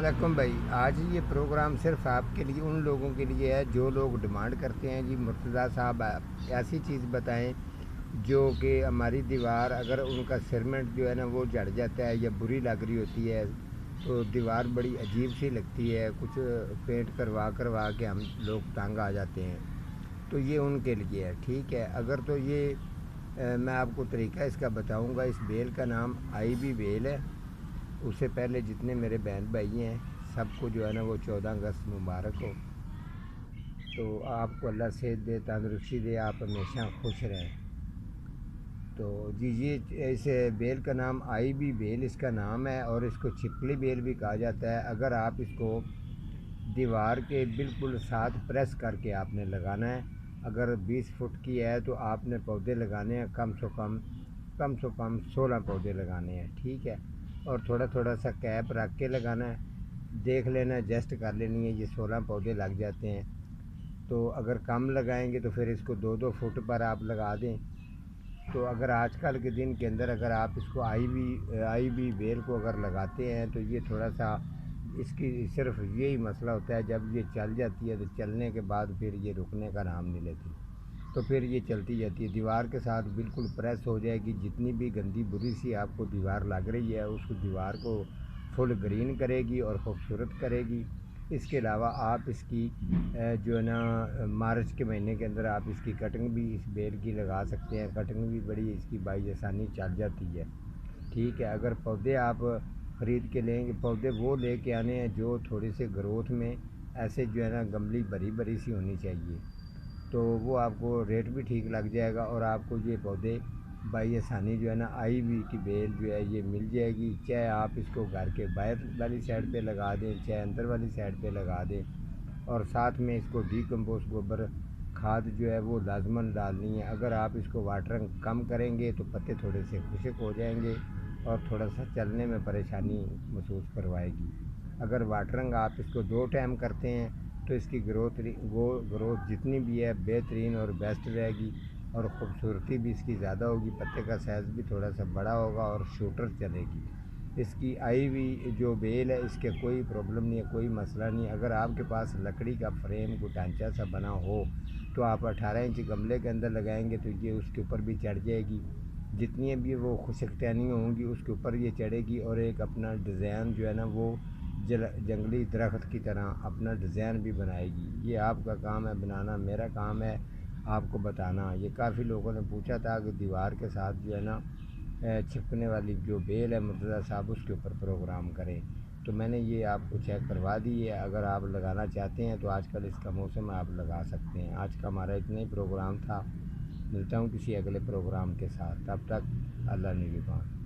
वालेकुम भाई। आज ये प्रोग्राम सिर्फ आपके लिए, उन लोगों के लिए है जो लोग डिमांड करते हैं जी मुर्तज़ा साहब आप ऐसी चीज़ बताएं जो कि हमारी दीवार, अगर उनका सिरमेंट जो है ना वो जड़ जाता है या बुरी लग रही होती है तो दीवार बड़ी अजीब सी लगती है, कुछ पेंट करवा करवा के हम लोग तंग आ जाते हैं। तो ये उनके लिए है, ठीक है। अगर तो ये मैं आपको तरीका इसका बताऊंगा। इस बेल का नाम आईबी बेल है। उससे पहले जितने मेरे बहन भाई हैं सबको जो है ना वो 14 अगस्त मुबारक हो। तो आपको अल्लाह सेहत दे, तंदरुस्ती दे, आप हमेशा खुश रहें। तो जी ये इस बेल का नाम आई भी बेल इसका नाम है, और इसको छिपकली बेल भी कहा जाता है। अगर आप इसको दीवार के बिल्कुल साथ प्रेस करके आपने लगाना है। अगर 20 फुट की है तो आपने पौधे लगाने हैं कम से कम 16 पौधे लगाने हैं, ठीक है। और थोड़ा थोड़ा सा कैप रख के लगाना है। देख लेना, एडजस्ट कर लेनी है, ये 16 पौधे लग जाते हैं। तो अगर कम लगाएंगे तो फिर इसको 2-2 फुट पर आप लगा दें। तो अगर आजकल के दिन के अंदर अगर आप इसको आई भी बेल को अगर लगाते हैं तो ये थोड़ा सा, इसकी सिर्फ यही मसला होता है, जब ये चल जाती है तो चलने के बाद फिर ये रुकने का नाम नहीं लेती। तो फिर ये चलती जाती है, दीवार के साथ बिल्कुल प्रेस हो जाएगी। जितनी भी गंदी बुरी सी आपको दीवार लग रही है उसको दीवार को फुल ग्रीन करेगी और ख़ूबसूरत करेगी। इसके अलावा आप इसकी जो है ना मार्च के महीने के अंदर आप इसकी कटिंग भी इस बेल की लगा सकते हैं। कटिंग भी बड़ी इसकी बाई आसानी चल जाती है, ठीक है। अगर पौधे आप ख़रीद के लेंगे, पौधे वो लेके आने हैं जो थोड़ी से ग्रोथ में ऐसे जो है ना गमली भरी भरी सी होनी चाहिए। तो वो आपको रेट भी ठीक लग जाएगा और आपको ये पौधे बाई आसानी जो है ना आई भी की बेल जो है ये मिल जाएगी। चाहे आप इसको घर के बाहर वाली साइड पे लगा दें, चाहे अंदर वाली साइड पे लगा दें। और साथ में इसको डीकम्पोस्ट गोबर खाद जो है वो लाजमन डालनी है। अगर आप इसको वाटरिंग कम करेंगे तो पत्ते थोड़े से खुश्क हो जाएंगे और थोड़ा सा चलने में परेशानी महसूस करवाएगी। अगर वाटरिंग आप इसको 2 टाइम करते हैं तो इसकी ग्रोथ जितनी भी है बेहतरीन और बेस्ट रहेगी, और ख़ूबसूरती भी इसकी ज़्यादा होगी। पत्ते का साइज़ भी थोड़ा सा बड़ा होगा और शूटर चलेगी। इसकी आई हुई जो बेल है इसके कोई प्रॉब्लम नहीं है, कोई मसला नहीं है। अगर आपके पास लकड़ी का फ्रेम को ढांचा सा बना हो तो आप 18 इंच गमले के अंदर लगाएंगे तो ये उसके ऊपर भी चढ़ जाएगी। जितनी भी वो खुशक टहनियाँ होंगी उसके ऊपर ये चढ़ेगी और एक अपना डिज़ाइन जो है ना वो जंगली दरख्त की तरह अपना डिज़ाइन भी बनाएगी। ये आपका काम है बनाना, मेरा काम है आपको बताना। ये काफ़ी लोगों ने पूछा था कि दीवार के साथ जो है ना छिपकने वाली जो बेल है मुर्तज़ा साहब उसके ऊपर प्रोग्राम करें। तो मैंने ये आपको चेक करवा दी है। अगर आप लगाना चाहते हैं तो आजकल इसका मौसम है, आप लगा सकते हैं। आज का हमारा इतना ही प्रोग्राम था। मिलता हूँ किसी अगले प्रोग्राम के साथ, तब तक अल्लाह निगहबान।